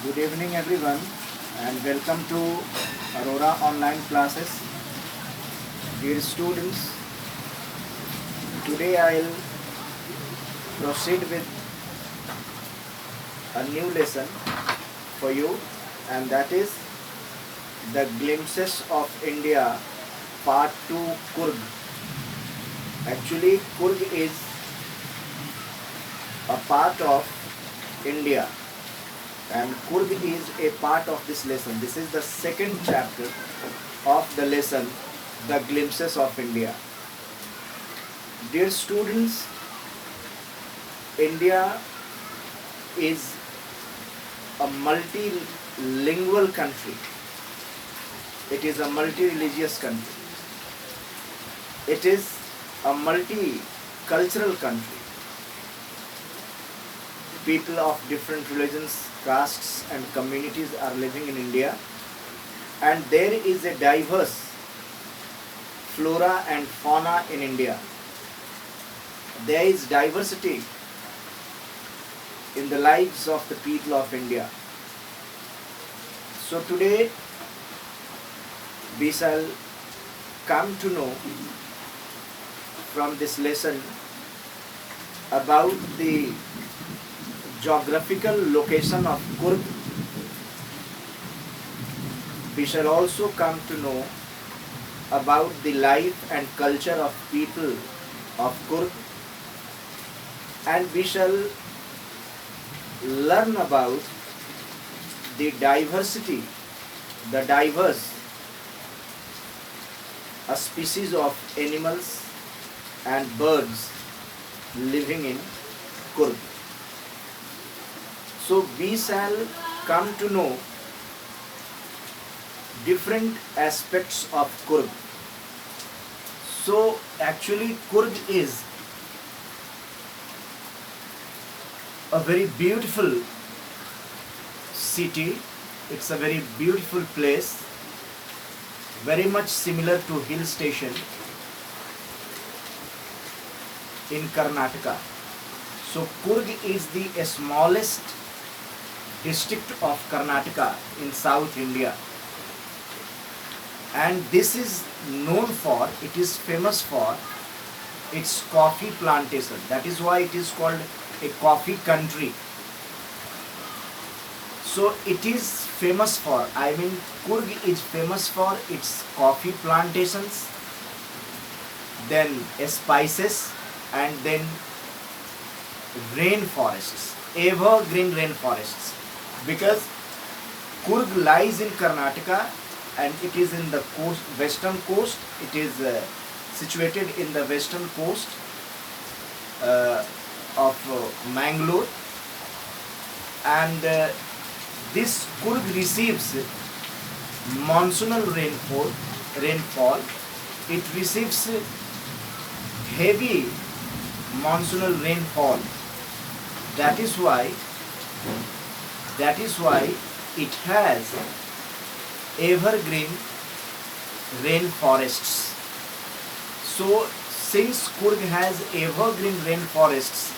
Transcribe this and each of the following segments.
Good evening everyone and welcome to Aurora online classes. Dear students, today I'll proceed with a new lesson for you, and that is the glimpses of India part 2 Kurg. Actually Kurg is a part of India and Kurg is a part of this lesson. This is the second chapter of the lesson, the glimpses of India. Dear students, India is a multilingual country. It is a multi-religious country. It is a multicultural country. People of different religions, castes and communities are living in India, and there is a diverse flora and fauna in India. There is diversity in the lives of the people of India. So today we shall come to know from this lesson about the geographical location of Kurg. We shall also come to know about the life and culture of people of Kurg, and we shall learn about the diversity, the diverse species of animals and birds living in Kurg. So we shall come to know different aspects of Kurg. So actually Kurg is a very beautiful city. It's a very beautiful place, very much similar to hill station in Karnataka. So Kurg is the smallest district of Karnataka in South India, and this is known for, it is famous for its coffee plantation. That is why it is called a coffee country. So it is famous for, Kurg is famous for its coffee plantations, then spices, and then rainforests, evergreen rainforests. Because Kurg lies in Karnataka and it is in the coast, western coast. It is situated in the western coast of Mangalore, and this Kurg receives monsoonal rainfall. It receives heavy monsoonal rainfall. That is why it has evergreen rainforests. So since Kurg has evergreen rainforests,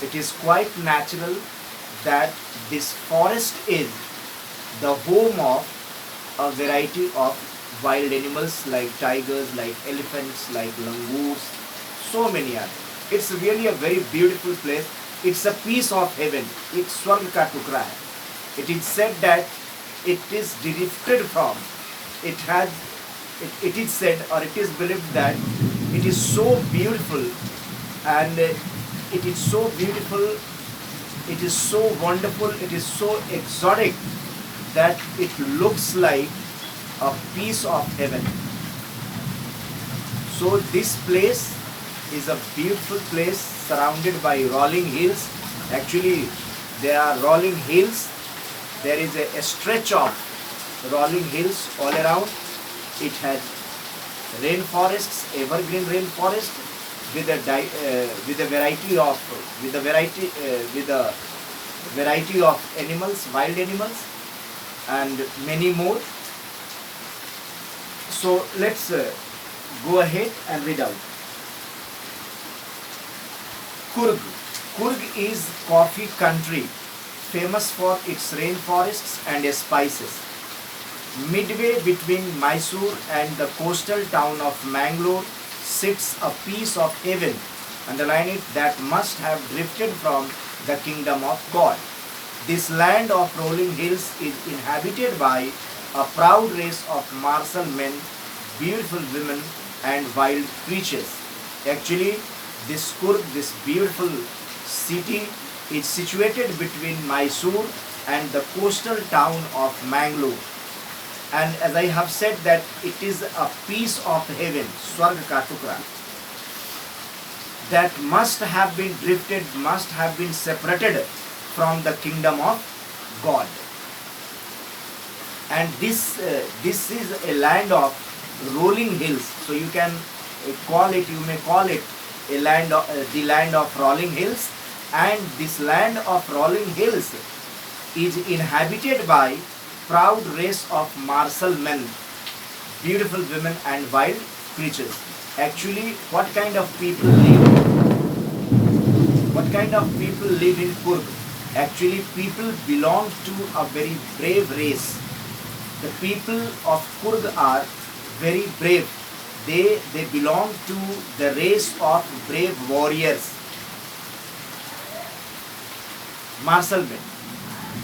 it is quite natural that this forest is the home of a variety of wild animals like tigers, like elephants, like langurs, so many are. It's really a very beautiful place. It's a piece of heaven. It's Swarg ka tukra hai. It is said that it is derived from, it is said, or it is believed that it is so beautiful, and it is so beautiful, it is so wonderful, it is so exotic that it looks like a piece of heaven. So this place is a beautiful place surrounded by rolling hills. Actually, there are rolling hills. There is a stretch of rolling hills all around. It has rainforests, evergreen rainforest, with a variety of animals, wild animals, and many more. So let's go ahead and read out. Kurg. Kurg is coffee country, famous for its rainforests and spices. Midway between Mysore and the coastal town of Mangalore sits a piece of heaven, underline it, that must have drifted from the kingdom of God. This land of rolling hills is inhabited by a proud race of martial men, beautiful women, and wild creatures. Actually, this Kurg, this beautiful city, is situated between Mysore and the coastal town of Mangalore. And as I have said that it is a piece of heaven, Swarg ka tukra, that must have been drifted, must have been separated from the kingdom of God. And this is a land of rolling hills. So you can call it, you may call it a land of, the land of rolling hills. And this land of rolling hills is inhabited by proud race of martial men, beautiful women, and wild creatures. Actually, what kind of people live? What kind of people live in Kurg? Actually, people belong to a very brave race. The people of Kurg are very brave. They belong to the race of brave warriors, martial men,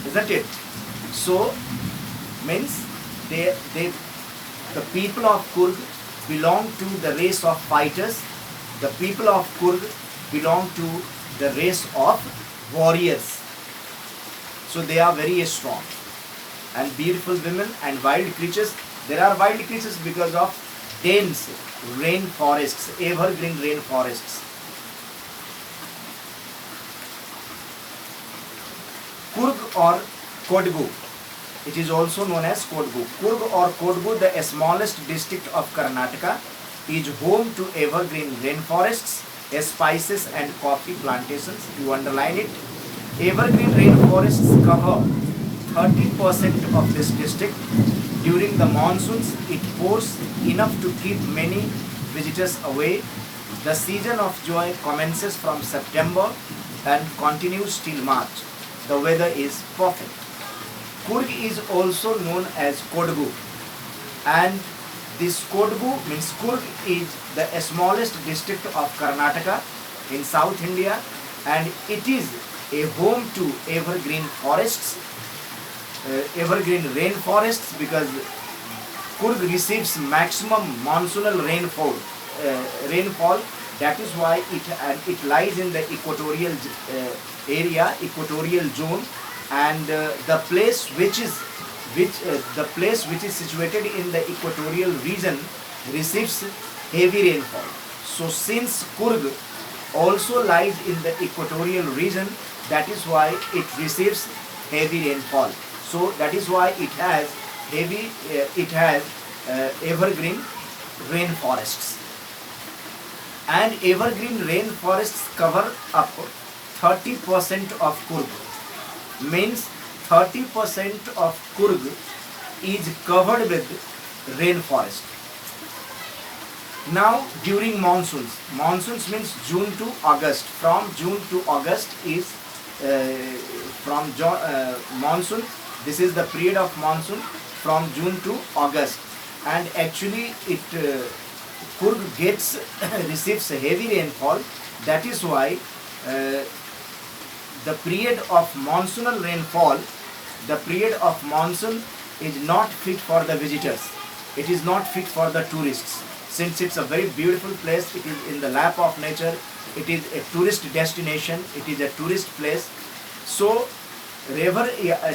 isn't it? So means the people of Kurg belong to the race of fighters. The people of Kurg belong to the race of warriors. So they are very strong. And beautiful women and wild creatures. There are wild creatures because of dense rainforests, evergreen rainforests. Kurg or Kodgu. It is also known as Kodgu. Kurg or Kodgu, the smallest district of Karnataka, is home to evergreen rainforests, spices and coffee plantations. You underline it. Evergreen rainforests cover 30% of this district. During the monsoons, it pours enough to keep many visitors away. The season of joy commences from September and continues till March. The weather is perfect. Kurg is also known as Kodgu, and this Kodgu means Kurg is the smallest district of Karnataka in South India, and it is a home to evergreen forests, evergreen rainforests, because Kurg receives maximum monsoonal rainfall. That is why it lies in the equatorial area, equatorial zone, and the place which is situated in the equatorial region receives heavy rainfall. So since Kurg also lies in the equatorial region, that is why it receives heavy rainfall. So that is why it has evergreen rainforests. And evergreen rainforests cover up 30% of Kurg. Means 30% of Kurg is covered with rainforest. Now during monsoons means June to August. From June to August is monsoon. This is the period of monsoon from June to August, and actually Kurg receives heavy rainfall. That is why the period of monsoonal rainfall, the period of monsoon is not fit for the visitors. It is not fit for the tourists. Since it's a very beautiful place, it is in the lap of nature, it is a tourist destination, it is a tourist place. So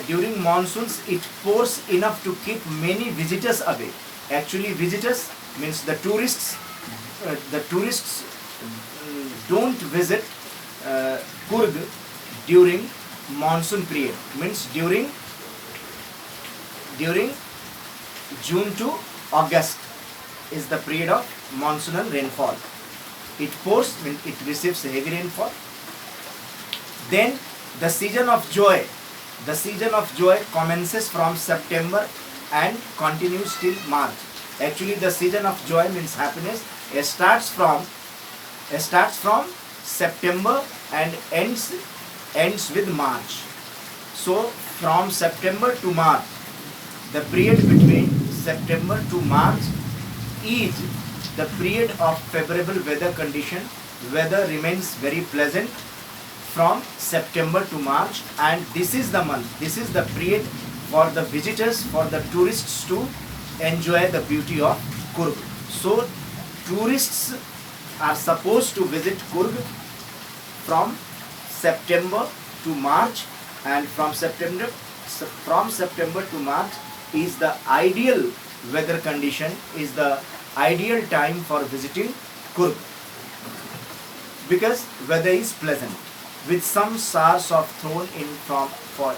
during monsoons it pours enough to keep many visitors away. Actually visitors means the tourists don't visit Kurg during monsoon period, means during June to August is the period of monsoonal rainfall. It pours, means it receives heavy rainfall. Then the season of joy commences from September and continues till March. Actually the season of joy means happiness starts from September and ends with March. So from September to March, the period between September to March is the period of favorable weather condition. Weather remains very pleasant from September to March, and this is the month, this is the period for the visitors, for the tourists to enjoy the beauty of Coorg. So tourists are supposed to visit Coorg from September to March, and from September to March is the ideal weather condition, is the ideal time for visiting Coorg, because weather is pleasant. With some showers of thrown in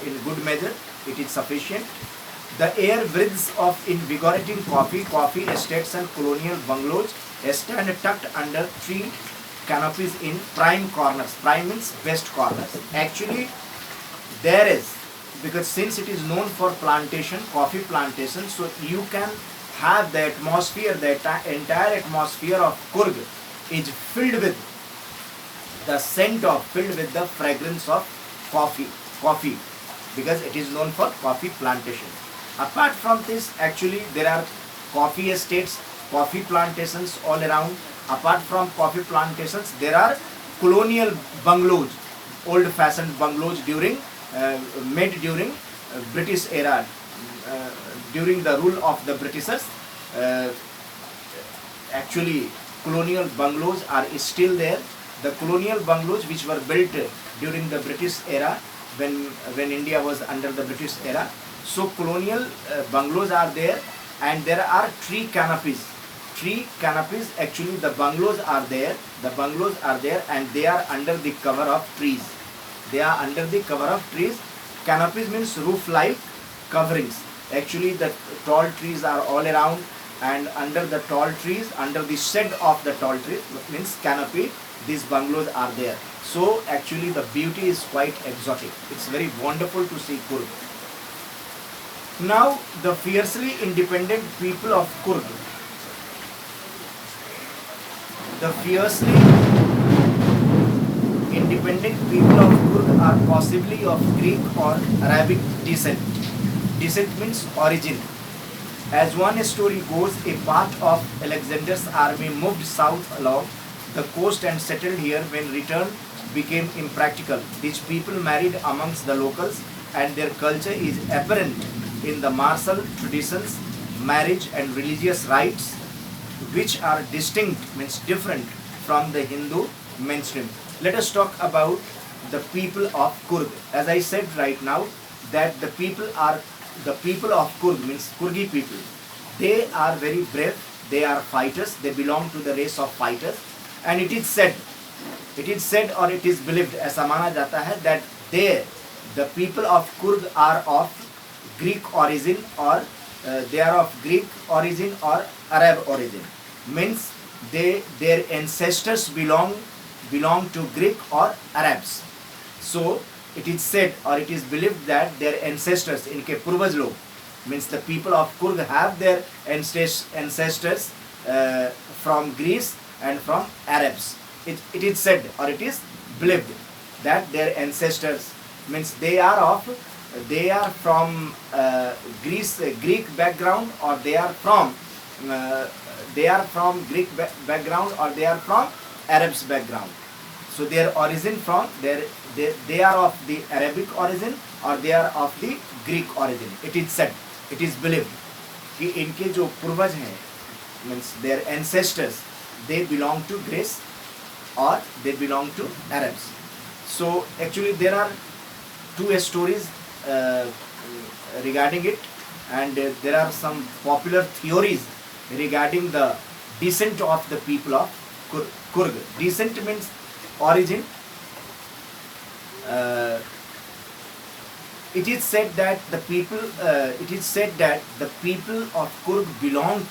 in good measure, it is sufficient. The air breathes of invigorating coffee estates and colonial bungalows stand tucked under tree canopies in prime corners. Prime means best corners. Actually, there is, because since it is known for plantation, coffee plantation, so you can have the atmosphere, the entire atmosphere of Coorg is filled with the scent of, filled with the fragrance of coffee, because it is known for coffee plantation. Apart from this, actually there are coffee estates, coffee plantations all around. Apart from coffee plantations, there are colonial bungalows, old-fashioned bungalows made during British era, during the rule of the Britishers. Actually, colonial bungalows are still there. The colonial bungalows which were built during the British era, when India was under the British era. So colonial bungalows are there, and there are tree canopies. Tree canopies, actually the bungalows are there. The bungalows are there, and they are under the cover of trees. They are under the cover of trees. Canopies means roof-like coverings. Actually, the tall trees are all around, and under the tall trees, under the shade of the tall trees, means canopy, these bungalows are there. So actually the beauty is quite exotic. It's very wonderful to see Coorg. Now the fiercely independent people of Coorg. The fiercely independent people of Coorg are possibly of Greek or Arabic descent. Descent means origin. As one story goes, a part of Alexander's army moved south along the coast and settled here. When return became impractical, these people married amongst the locals, and their culture is apparent in the martial traditions, marriage and religious rites, which are distinct, means different from the Hindu mainstream. Let us talk about the people of Coorg. As I said right now, that the people of Coorg, means Coorgi people. They are very brave. They are fighters. They belong to the race of fighters. And it is said or it is believed, ऐसा माना जाता है, that the people of Coorg are of Greek origin, or they are of Greek origin or Arab origin. Means their ancestors belong to Greek or Arabs. So it is said or it is believed that their ancestors, इनके पूर्वज लोग, means the people of Coorg have their ancestors from Greece and from Arabs. It is said or it is believed that their ancestors, means they are from Greek background, or they are from Greek background, or they are from Arabs background. So their origin from they are of the Arabic origin, or they are of the Greek origin. It is said, it is believed कि इनके जो पूर्वज हैं, means their ancestors, they belong to Greece or they belong to Arabs. So actually there are two stories regarding it, and there are some popular theories regarding the descent of the people of Coorg. Descent means origin. It is said that the people of Coorg belong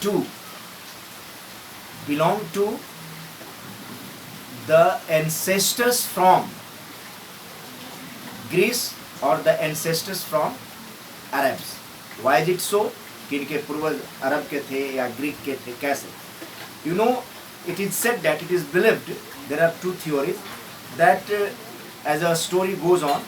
to the ancestors from Greece or the ancestors from Arabs. Why is it so? कि इनके पूर्वज अरब के थे या Greek के थे, कैसे? You know, it is said that, it is believed, there are two theories, that as a story goes on,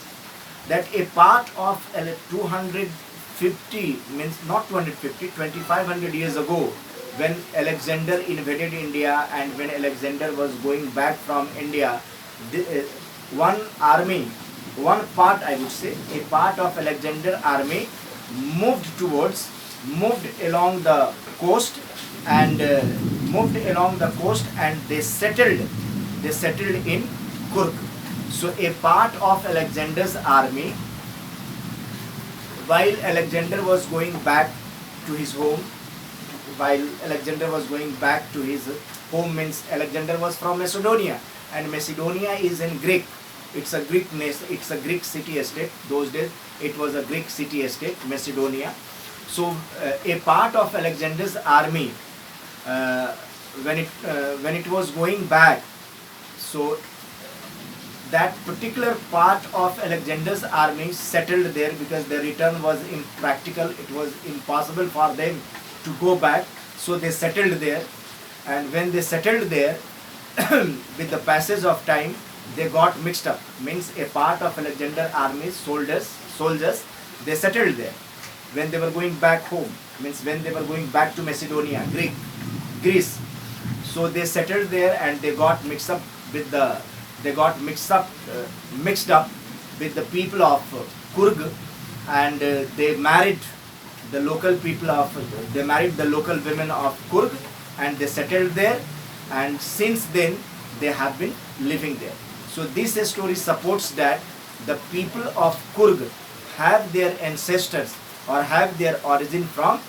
that a part of 250, means not 250, 2500 years ago, when Alexander invaded India and when Alexander was going back from India, one army, one part, I would say, a part of Alexander army moved along the coast and they settled in Kurg. So a part of Alexander's army, while Alexander was going back to his home, means Alexander was from Macedonia, and Macedonia is in Greek. It's a Greek nation, it's a Greek city-state. Those days it was a Greek city-state, Macedonia. So a part of Alexander's army, when it was going back, so that particular part of Alexander's army settled there because the return was impractical. It was impossible for them to go back. So they settled there, and when they settled there, with the passage of time, they got mixed up. Means a part of Alexander army's soldiers, they settled there. When they were going back home, means when they were going back to Macedonia, Greece, so they settled there and they got mixed up with the people of Kurg, and they married the local women of Kurg, and they settled there, and since then they have been living there. So this story supports that the people of Kurg have their ancestors or have their origin from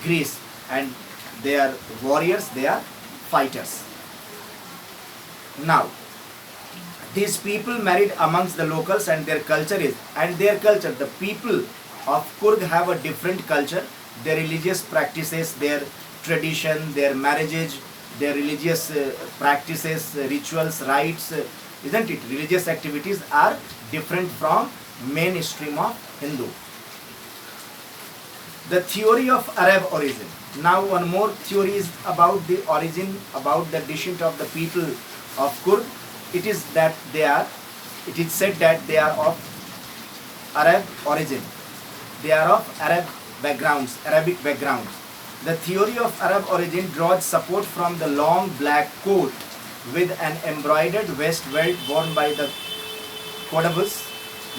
Greece, and they are warriors, they are fighters. Now, these people married amongst the locals, and the people of Kurg have a different culture. Their religious practices, their tradition, their marriages, their religious practices, rituals, rites, isn't it? Religious activities are different from mainstream of Hindu. The theory of Arab origin. Now one more theory is about the origin, about the descent of the people of Kurd. It is said that they are of Arab origin. They are of Arabic backgrounds. The theory of Arab origin draws support from the long black coat with an embroidered vest belt worn by the Qadabus,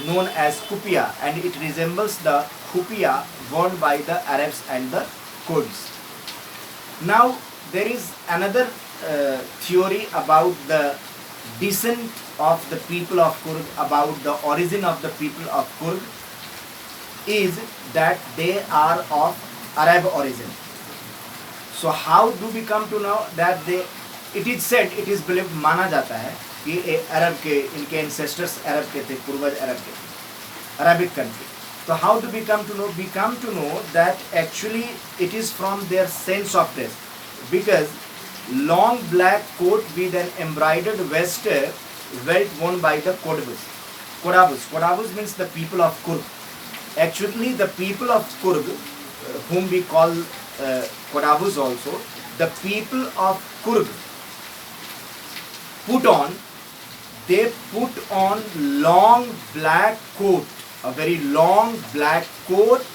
known as Kupia, and it resembles the Kupia worn by the Arabs and the Kurds. Now there is another theory about the descent of the people of Kurd, about the origin of the people of Kurd, is that they are of Arab origin. So how do we come to know that it is said, it is believed, माना जाता है कि अरब के, इनके ancestors अरब के थे, पूर्वज अरब के, Arabic country. So how do we come to know? We come to know that actually it is from their sense of dress, because long black coat with an embroidered vest belt worn by the Qadabus means the people of Kurd. Actually the people of Kurd, whom we call Qadabus also, the people of Kurd put on long black coat, a very long black coat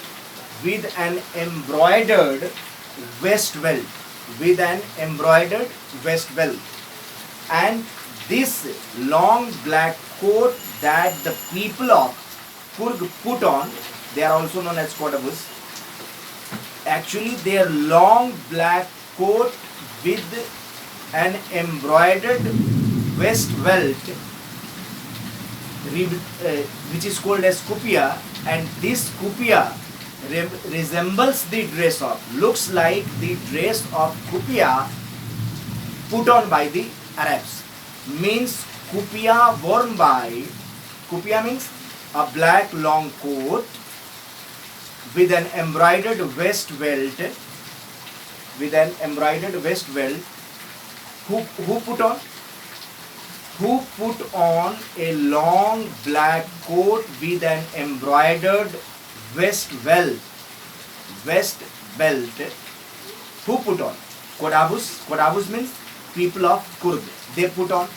with an embroidered vest belt, and this long black coat that the people of Kurg put on, they are also known as Qadabus. Actually their long black coat with an embroidered vest belt, which is called as Kupia, and this Kupia resembles the dress of, looks like the dress of Kupia put on by the Arabs. Means Kupia worn by, Kupia means a black long coat with an embroidered vest belt, who put on a long black coat with an embroidered vest belt, who put on? Qadabus means people of Kurd, they put on.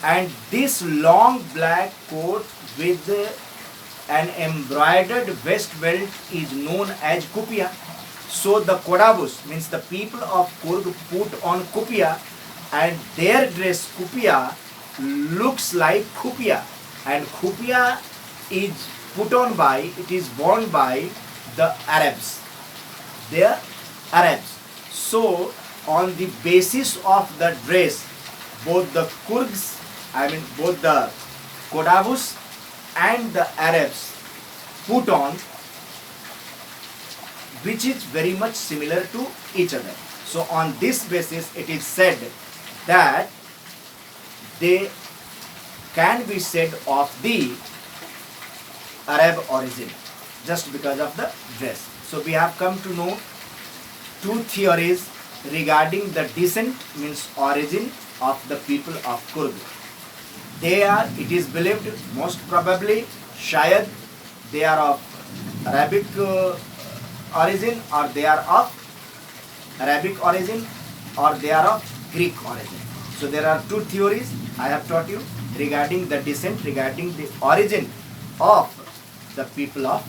And this long black coat with an embroidered vest belt is known as kupia. So the Kodavus means the people of Kurg put on kupia, and their dress kupia looks like khupia, and khupia is put on by, it is worn by the Arabs. They are Arabs. So on the basis of the dress, both the Kurds, I mean both the Kodavus and the Arabs put on, which is very much similar to each other. So on this basis it is said that they can be said of the Arab origin just because of the dress. So we have come to know two theories regarding the descent means origin of the people of Kurd. They are, it is believed, most probably, shayad, they are of Arabic origin, or they are of Arabic origin, or they are of Greek origin. So there are two theories I have taught you regarding the descent, regarding the origin of the people of